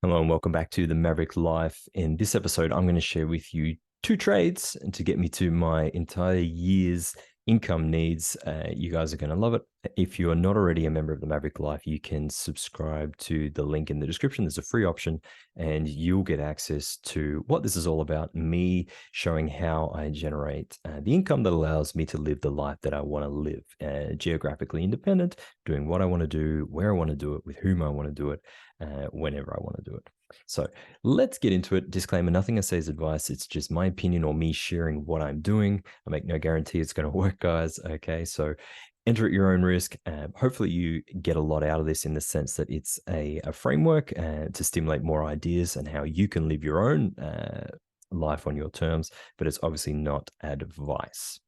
Hello and welcome back to the Maverick Life. In this episode, I'm going to share with you two trades to get me to my entire year's income needs. You guys are going to love it. If you are not already a member of the Maverick Life, you can subscribe to the link in the description. There's a free option and you'll get access to what this is all about, me showing how I generate the income that allows me to live the life that I want to live, geographically independent, doing what I want to do, where I want to do it, with whom I want to do it, whenever I want to do it. So let's get into it. Disclaimer, nothing I say is advice. It's just my opinion or me sharing what I'm doing. I make no guarantee it's going to work, guys. Okay, so enter at your own risk. Hopefully you get a lot out of this in the sense that it's a framework to stimulate more ideas and how you can live your own life on your terms, but it's obviously not advice.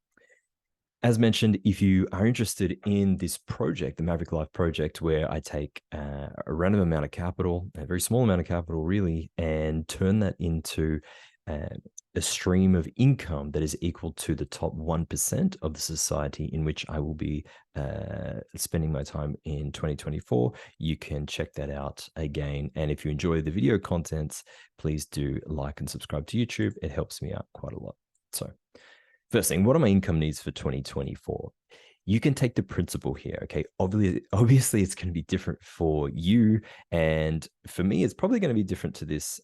As mentioned, if you are interested in this project, the Maverick Life project, where I take a random amount of capital, a very small amount of capital, really, and turn that into a stream of income that is equal to the top 1% of the society in which I will be spending my time in 2024. You can check that out again. And if you enjoy the video contents, please do like and subscribe to YouTube. It helps me out quite a lot. So, first thing, what are my income needs for 2024? You can take the principle here, okay? Obviously, it's going to be different for you. And for me, it's probably going to be different to this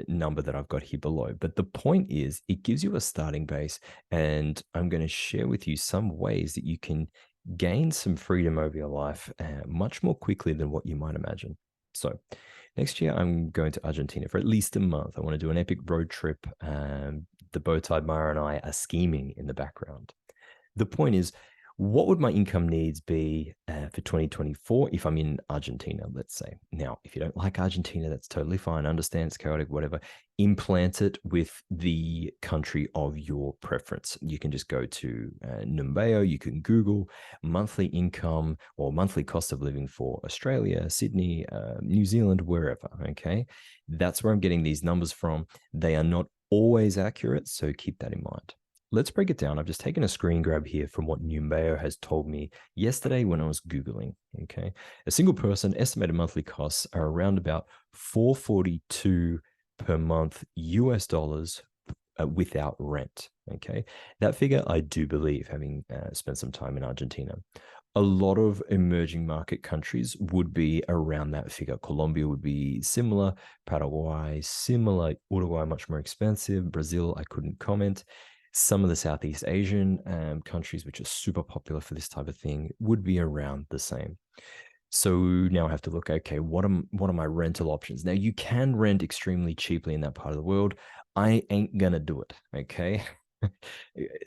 number that I've got here below. But the point is, it gives you a starting base. And I'm going to share with you some ways that you can gain some freedom over your life much more quickly than what you might imagine. So, next year, I'm going to Argentina for at least a month. I want to do an epic road trip. The bow-tied Mara and I are scheming in the background. The point is, what would my income needs be for 2024 if I'm in Argentina, let's say? Now, if you don't like Argentina, that's totally fine. Understand it's chaotic, whatever. Implant it with the country of your preference. You can just go to Numbeo. You can Google monthly income or monthly cost of living for Australia, Sydney, New Zealand, wherever, okay? That's where I'm getting these numbers from. They are not always accurate, so keep that in mind. Let's break it down. I've just taken a screen grab here from what Numbeo has told me yesterday when I was Googling. Okay. A single person estimated monthly costs are around about 442 per month US dollars without rent. Okay. That figure, I do believe, having spent some time in Argentina. A lot of emerging market countries would be around that figure. Colombia would be similar, Paraguay similar, Uruguay much more expensive, Brazil, I couldn't comment. Some of the Southeast Asian countries, which are super popular for this type of thing, would be around the same. So now I have to look, okay, what are my rental options? Now, you can rent extremely cheaply in that part of the world. I ain't gonna do it, okay?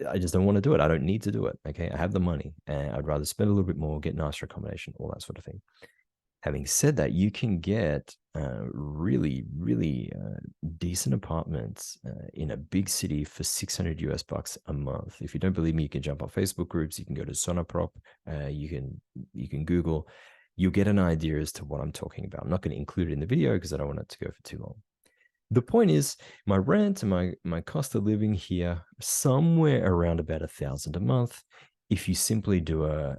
I just don't want to do it. I don't need to do it, okay? I have the money, and I'd rather spend a little bit more, get nicer accommodation, all that sort of thing. Having said that, you can get really, really decent apartments in a big city for 600 US bucks a month. If you don't believe me, you can jump on Facebook groups. You can go to Sonoprop. You can Google. You'll get an idea as to what I'm talking about. I'm not going to include it in the video because I don't want it to go for too long. The point is, my rent and my cost of living here somewhere around about 1,000 a month. If you simply do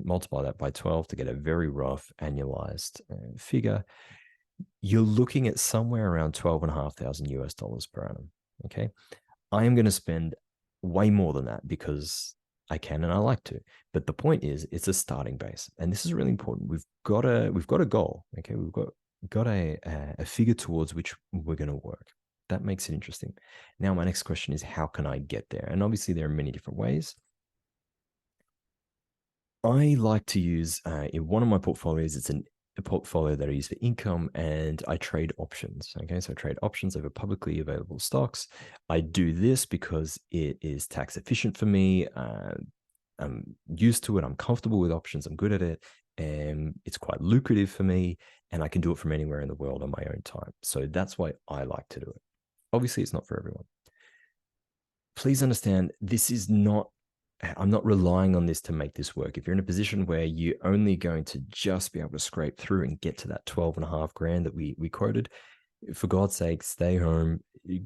multiply that by 12 to get a very rough annualized figure, you're looking at somewhere around 12,500 US dollars per annum. Okay. I am going to spend way more than that because I can and I like to. But the point is, it's a starting base. And this is really important. We've got a goal. Okay. We've got a figure towards which we're going to work. That makes it interesting. Now, my next question is, how can I get there? And obviously, there are many different ways. I like to use in one of my portfolios, it's a portfolio that I use for income and I trade options. Okay, so I trade options over publicly available stocks. I do this because it is tax efficient for me. I'm used to it. I'm comfortable with options. I'm good at it. And it's quite lucrative for me. And I can do it from anywhere in the world on my own time. So that's why I like to do it. Obviously, it's not for everyone. Please understand, this is not I'm not relying on this to make this work. If you're in a position where you're only going to just be able to scrape through and get to that 12 and a half grand that we quoted, for God's sake, stay home,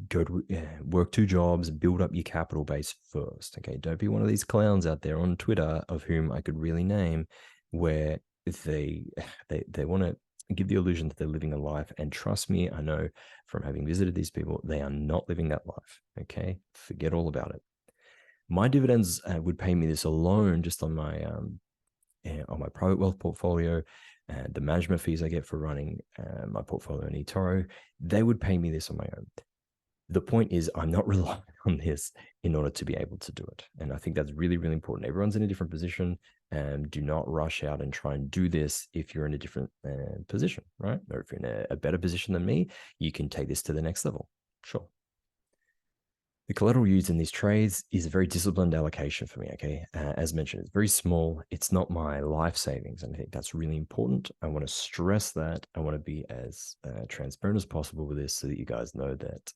go to work two jobs, build up your capital base first. Okay. Don't be one of these clowns out there on Twitter, of whom I could really name, where they want to give the illusion that they're living a life. And trust me, I know from having visited these people, they are not living that life. Okay. Forget all about it. My dividends would pay me this alone just on my private wealth portfolio, and the management fees I get for running my portfolio in eToro. They would pay me this on my own. The point is, I'm not relying on this in order to be able to do it. And I think that's really, really important. Everyone's in a different position, and do not rush out and try and do this if you're in a different position, right? Or if you're in a better position than me, you can take this to the next level. Sure. The collateral used in these trades is a very disciplined allocation for me. Okay. As mentioned, it's very small. It's not my life savings. And I think that's really important. I want to stress that. I want to be as transparent as possible with this so that you guys know that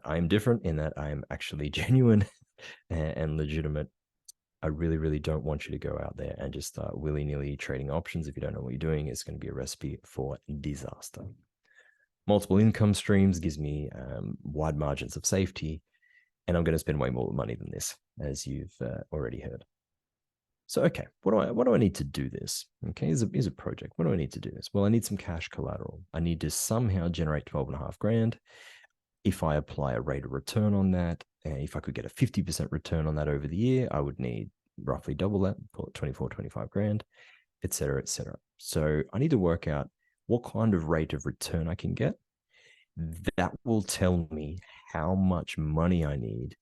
I am different in that I am actually genuine and legitimate. I really, really don't want you to go out there and just start willy-nilly trading options. If you don't know what you're doing, it's going to be a recipe for disaster. Multiple income streams gives me wide margins of safety, and I'm going to spend way more money than this, as you've already heard. So, okay, what do I need to do this? Okay, here's a project. What do I need to do this? Well, I need some cash collateral. I need to somehow generate 12.5 grand. If I apply a rate of return on that, if I could get a 50% return on that over the year, I would need roughly double that, call it 24, 25 grand, et cetera, et cetera. So I need to work out what kind of rate of return I can get. That will tell me how much money I need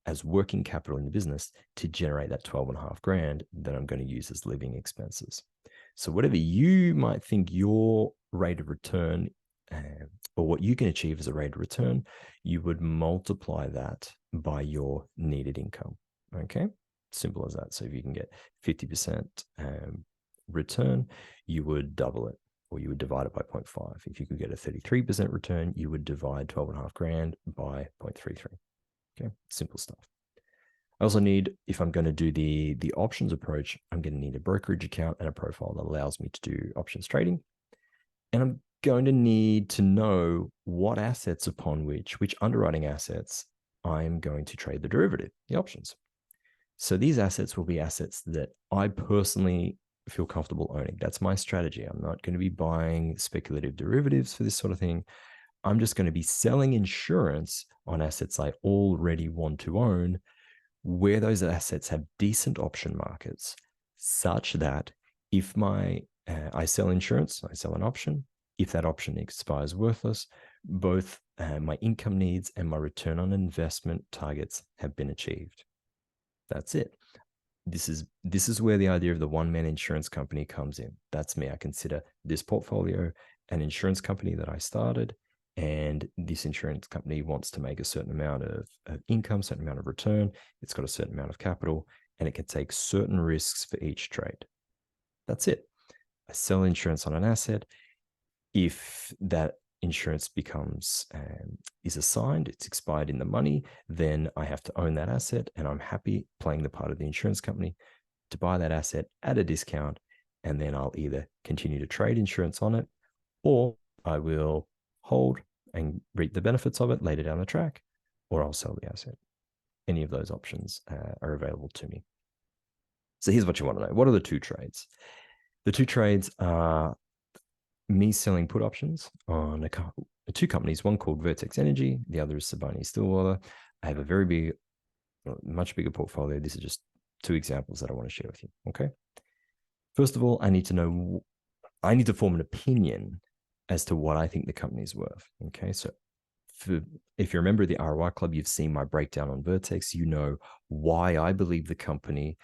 as working capital in the business to generate that 12.5 grand that I'm going to use as living expenses. So whatever you might think your rate of return or what you can achieve as a rate of return, you would multiply that by your needed income. Okay, simple as that. So if you can get 50% return, you would double it, or you would divide it by 0.5. If you could get a 33% return, you would divide 12.5 grand by 0.33. Okay, simple stuff. I also need, if I'm going to do the options approach, I'm going to need a brokerage account and a profile that allows me to do options trading. And I'm going to need to know what assets upon which underwriting assets I'm going to trade the derivative, the options. So these assets will be assets that I personally feel comfortable owning. That's my strategy. I'm not going to be buying speculative derivatives for this sort of thing. I'm just going to be selling insurance on assets I already want to own, where those assets have decent option markets, such that if I sell insurance, I sell an option. If that option expires worthless, both my income needs and my return on investment targets have been achieved. That's it. This is where the idea of the one-man insurance company comes in. That's me. I consider this portfolio an insurance company that I started, and this insurance company wants to make a certain amount of income, certain amount of return. It's got a certain amount of capital, and it can take certain risks for each trade. That's it. I sell insurance on an asset. If that insurance is assigned, it's expired in the money, then I have to own that asset, and I'm happy playing the part of the insurance company to buy that asset at a discount, and then I'll either continue to trade insurance on it, or I will hold and reap the benefits of it later down the track, or I'll sell the asset. Any of those options are available to me. So here's what you want to know. What are the two trades? The two trades are me selling put options on two companies, one called Vertex Energy, the other is Sibanye-Stillwater. I have a very big, much bigger portfolio. These are just two examples that I want to share with you. Okay. First of all, I need to form an opinion as to what I think the company is worth. Okay. So if you're a member of the ROI Club, you've seen my breakdown on Vertex. You know why I believe the company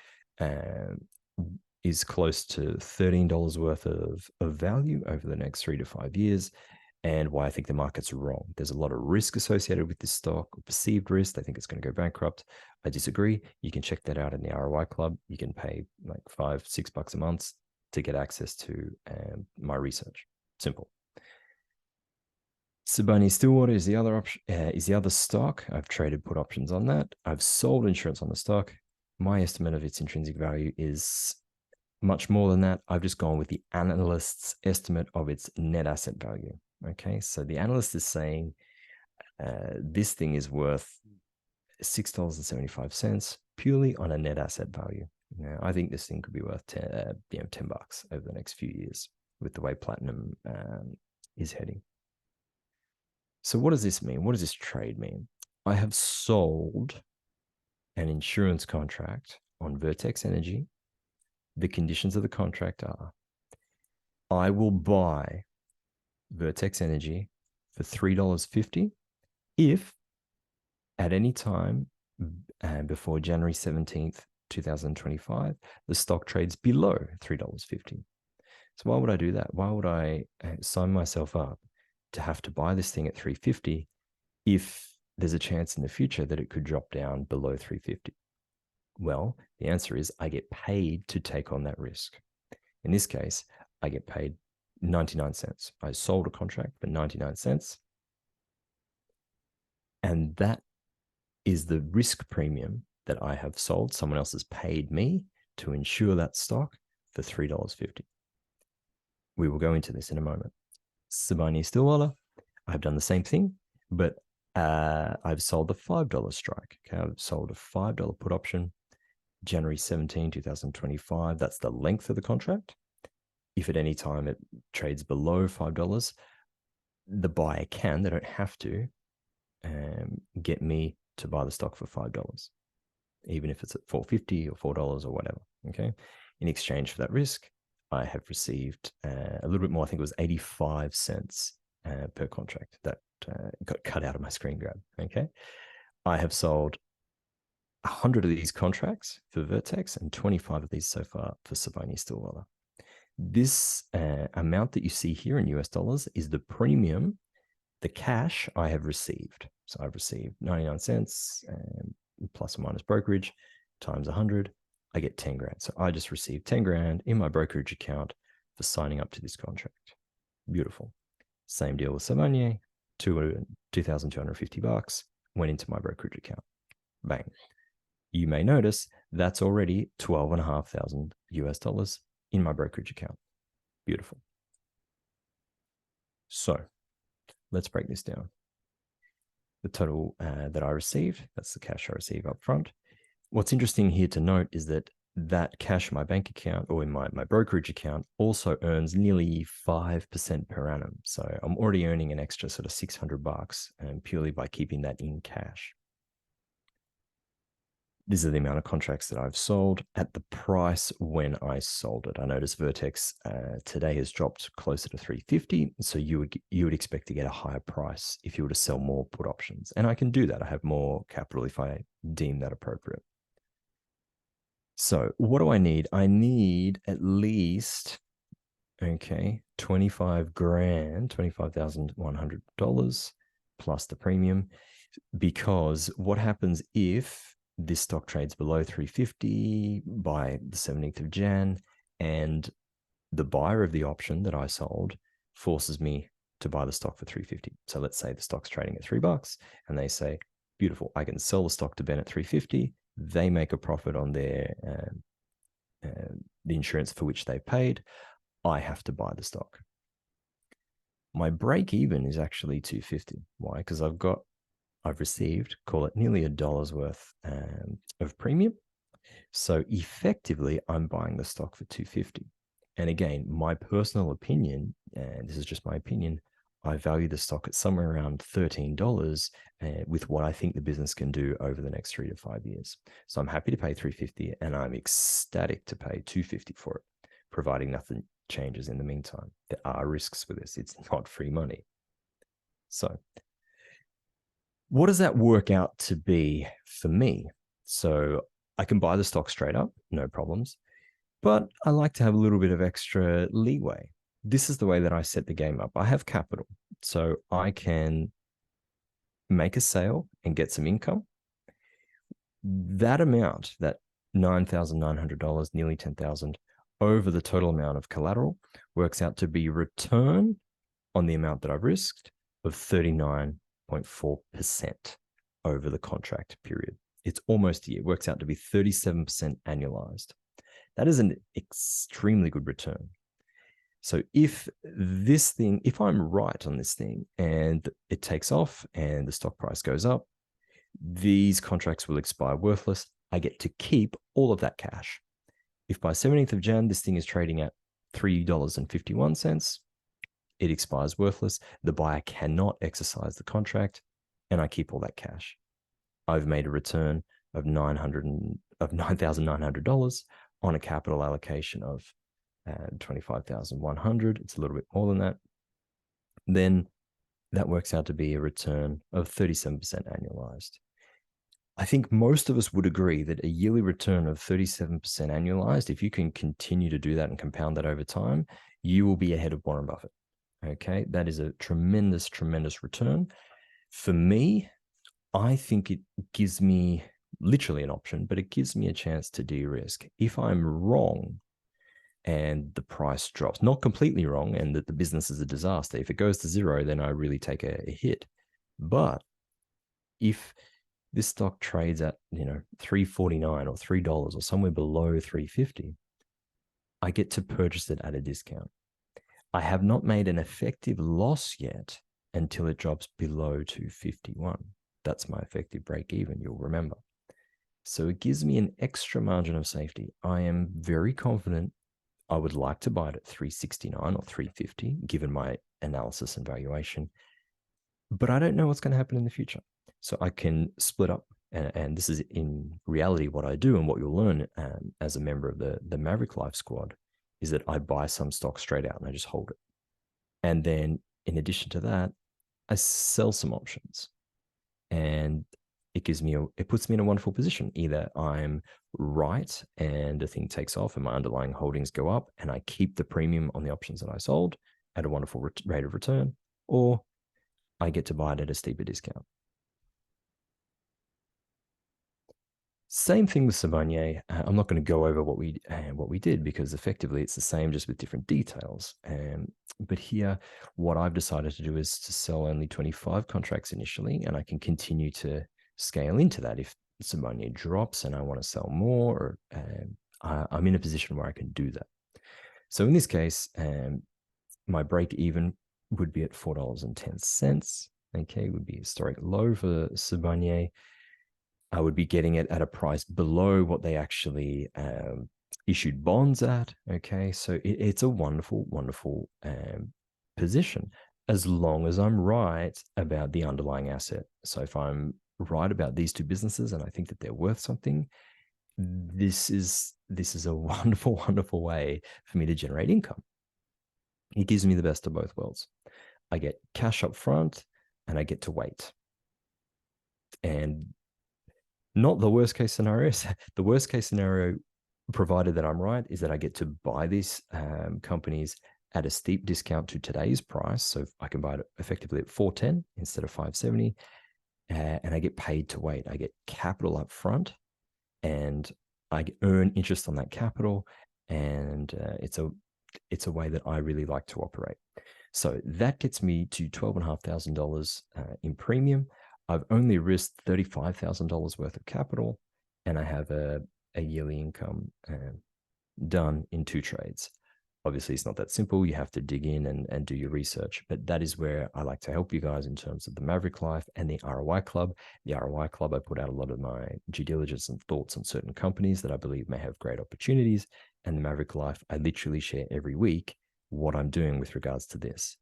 is close to $13 worth of value over the next 3 to 5 years, and why I think the market's wrong. There's a lot of risk associated with this stock, perceived risk. They think it's going to go bankrupt. I disagree. You can check that out in the ROI Club. You can pay like $5-6 a month to get access to my research. Simple. Sibanye-Stillwater is the other option. Is the other stock. I've traded put options on that. I've sold insurance on the stock. My estimate of its intrinsic value is much more than that. I've just gone with the analyst's estimate of its net asset value. Okay, so the analyst is saying this thing is worth $6.75 purely on a net asset value. Now, I think this thing could be worth $10 over the next few years. with the way platinum is heading. So what does this mean? What does this trade mean? I have sold an insurance contract on Vertex Energy. The conditions of the contract are I will buy Vertex Energy for $3.50 if at any time before January 17th, 2025, the stock trades below $3.50. So why would I do that? Why would I sign myself up to have to buy this thing at $3.50 if there's a chance in the future that it could drop down below $3.50? Well, the answer is I get paid to take on that risk. In this case, I get paid 99 cents. I sold a contract for 99 cents. And that is the risk premium that I have sold. Someone else has paid me to insure that stock for $3.50. We will go into this in a moment. Sibanye-Stillwater, I've done the same thing, but I've sold the $5 strike. Okay, I've sold a $5 put option, January 17, 2025. That's the length of the contract. If at any time it trades below $5, the buyer can, they don't have to, get me to buy the stock for $5, even if it's at $4.50 or $4 or whatever. Okay. In exchange for that risk, I have received a little bit more. I think it was 85 cents per contract. That got cut out of my screen grab. Okay. I have sold 100 of these contracts for Vertex and 25 of these so far for Sibanye-Stillwater. This amount that you see here in US dollars is the premium, the cash I have received. So I've received 99 cents plus or minus brokerage times 100. I get 10 grand. So I just received 10 grand in my brokerage account for signing up to this contract. Beautiful. Same deal with Sibanye, $2,250 went into my brokerage account. Bang. You may notice that's already $12,500 US dollars in my brokerage account. Beautiful. So let's break this down. The total that I received, that's the cash I receive up front. What's interesting here to note is that that cash in my bank account or in my brokerage account also earns nearly 5% per annum. So I'm already earning an extra sort of $600 purely by keeping that in cash. These are the amount of contracts that I've sold at the price when I sold it. I noticed Vertex today has dropped closer to $3.50, so you would expect to get a higher price if you were to sell more put options. And I can do that. I have more capital if I deem that appropriate. So what do I need? I need at least, okay, 25 grand, $25,100 plus the premium, because what happens if this stock trades below $3.50 by the 17th of Jan, and the buyer of the option that I sold forces me to buy the stock for $3.50. So let's say the stock's trading at $3, and they say, beautiful, I can sell the stock to Ben at $3.50. They make a profit on their the insurance for which they paid. I have to buy the stock. My break even is actually $2.50. Why? Because I've received, call it nearly $1 worth of premium. So effectively, I'm buying the stock for $2.50. And again, my personal opinion, and this is just my opinion, I value the stock at somewhere around $13 with what I think the business can do over the next 3 to 5 years. So I'm happy to pay $3.50, and I'm ecstatic to pay $2.50 for it, providing nothing changes in the meantime. There are risks with this. It's not free money. So what does that work out to be for me? So I can buy the stock straight up, no problems, but I like to have a little bit of extra leeway. This is the way that I set the game up. I have capital, so I can make a sale and get some income. That amount, that $9,900, nearly $10,000 over the total amount of collateral, works out to be return on the amount that I've risked of 39.4% over the contract period. It's almost a year. It works out to be 37% annualized. That is an extremely good return. So if I'm right on this thing and it takes off and the stock price goes up, these contracts will expire worthless. I get to keep all of that cash. If by 17th of Jan, this thing is trading at $3.51. It expires worthless. The buyer cannot exercise the contract, and I keep all that cash. I've made a return of $9,900 on a capital allocation of $25,100. It's a little bit more than that. Then that works out to be a return of 37% annualized. I think most of us would agree that a yearly return of 37% annualized, if you can continue to do that and compound that over time, you will be ahead of Warren Buffett. Okay, that is a tremendous, tremendous return. For me, I think it gives me literally an option, but it gives me a chance to de-risk. If I'm wrong and the price drops, not completely wrong, and that the business is a disaster, if it goes to zero, then I really take a hit. But if this stock trades at, $3.49 or $3 or somewhere below $3.50, I get to purchase it at a discount. I have not made an effective loss yet until it drops below $2.51. That's my effective break even, you'll remember. So it gives me an extra margin of safety. I am very confident I would like to buy it at $3.69 or $3.50, given my analysis and valuation. But I don't know what's going to happen in the future. So I can split up, and this is in reality what I do, and what you'll learn as a member of the Maverick Life Squad is that I buy some stock straight out and I just hold it. And then in addition to that, I sell some options. And it puts me in a wonderful position. Either I'm right and the thing takes off and my underlying holdings go up and I keep the premium on the options that I sold at a wonderful rate of return, or I get to buy it at a steeper discount. Same thing with Savanier. I'm not going to go over what we did, because effectively it's the same, just with different details. But here, what I've decided to do is to sell only 25 contracts initially, and I can continue to scale into that if Savanier drops and I want to sell more. Or I'm in a position where I can do that. So in this case, my break even would be at $4.10. Okay, would be historic low for Savanier. I would be getting it at a price below what they actually issued bonds at. Okay, so it's a wonderful, wonderful position, as long as I'm right about the underlying asset. So if I'm right about these two businesses and I think that they're worth something, this is a wonderful, wonderful way for me to generate income. It gives me the best of both worlds. I get cash up front and I get to wait. And not the worst case scenarios. The worst case scenario, provided that I'm right, is that I get to buy these companies at a steep discount to today's price. So I can buy it effectively at $4.10 instead of $5.70, and I get paid to wait. I get capital up front, and I earn interest on that capital, and it's a way that I really like to operate. So that gets me to $12,500 in premium. I've only risked $35,000 worth of capital, and I have a yearly income done in 2 trades. Obviously, it's not that simple. You have to dig in and do your research, but that is where I like to help you guys in terms of the Maverick Life and the ROI Club. The ROI Club, I put out a lot of my due diligence and thoughts on certain companies that I believe may have great opportunities. And the Maverick Life, I literally share every week what I'm doing with regards to this.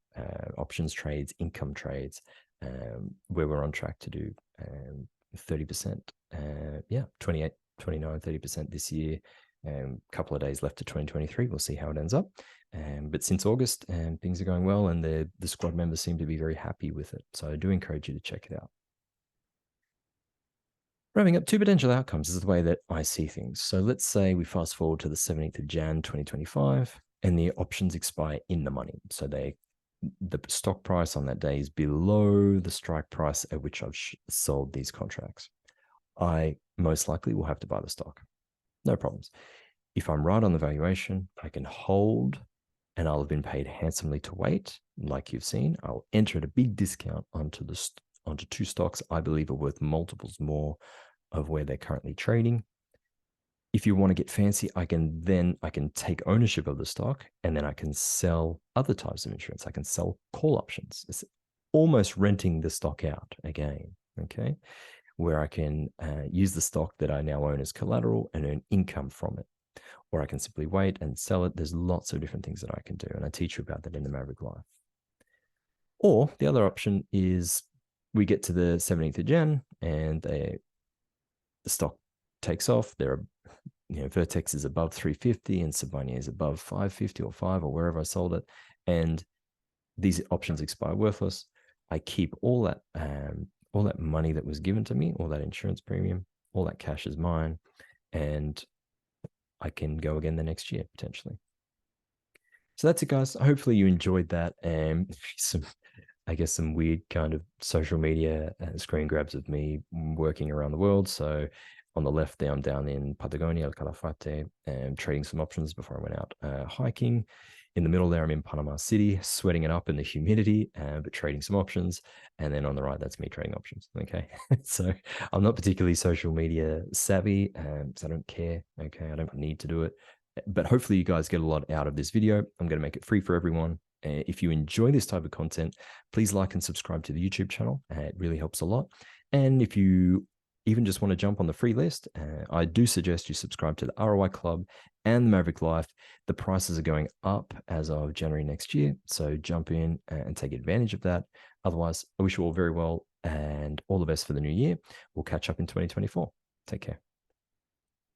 Options trades, income trades, where we're on track to do 30%. 28, 29, 30% this year. A couple of days left to 2023. We'll see how it ends up. But since August, things are going well, and the squad members seem to be very happy with it. So I do encourage you to check it out. Wrapping up, 2 potential outcomes is the way that I see things. So let's say we fast forward to the 17th of Jan, 2025, and the options expire in the money. So the stock price on that day is below the strike price at which I've sold these contracts. I most likely will have to buy the stock. No problems. If I'm right on the valuation, I can hold, and I'll have been paid handsomely to wait. Like you've seen, I'll enter at a big discount onto 2 stocks I believe are worth multiples more of where they're currently trading. If you want to get fancy, I can take ownership of the stock, and then I can sell other types of insurance. I can sell call options. It's almost renting the stock out again, okay? Where I can use the stock that I now own as collateral and earn income from it. or I can simply wait and sell it. There's lots of different things that I can do, and I teach you about that in the Maverick Life. Or the other option is we get to the 17th of Jan and the stock takes off. Vertex is above 350 and Siboney is above 550 or 5 or wherever I sold it. And these options expire worthless. I keep all that money that was given to me, all that insurance premium, all that cash is mine, and I can go again the next year potentially. So that's it, guys. Hopefully you enjoyed that, and some weird kind of social media screen grabs of me working around the world. So on the left there, I'm down in Patagonia, El Calafate, trading some options before I went out hiking. In the middle there, I'm in Panama City, sweating it up in the humidity, but trading some options. And then on the right, that's me trading options. Okay. So I'm not particularly social media savvy, so I don't care. Okay. I don't need to do it. But hopefully you guys get a lot out of this video. I'm going to make it free for everyone. If you enjoy this type of content, please like and subscribe to the YouTube channel. It really helps a lot. And if you even just want to jump on the free list, I do suggest you subscribe to the ROI Club and the Maverick Life. The prices are going up as of January next year. So jump in and take advantage of that. Otherwise, I wish you all very well and all the best for the new year. We'll catch up in 2024. Take care.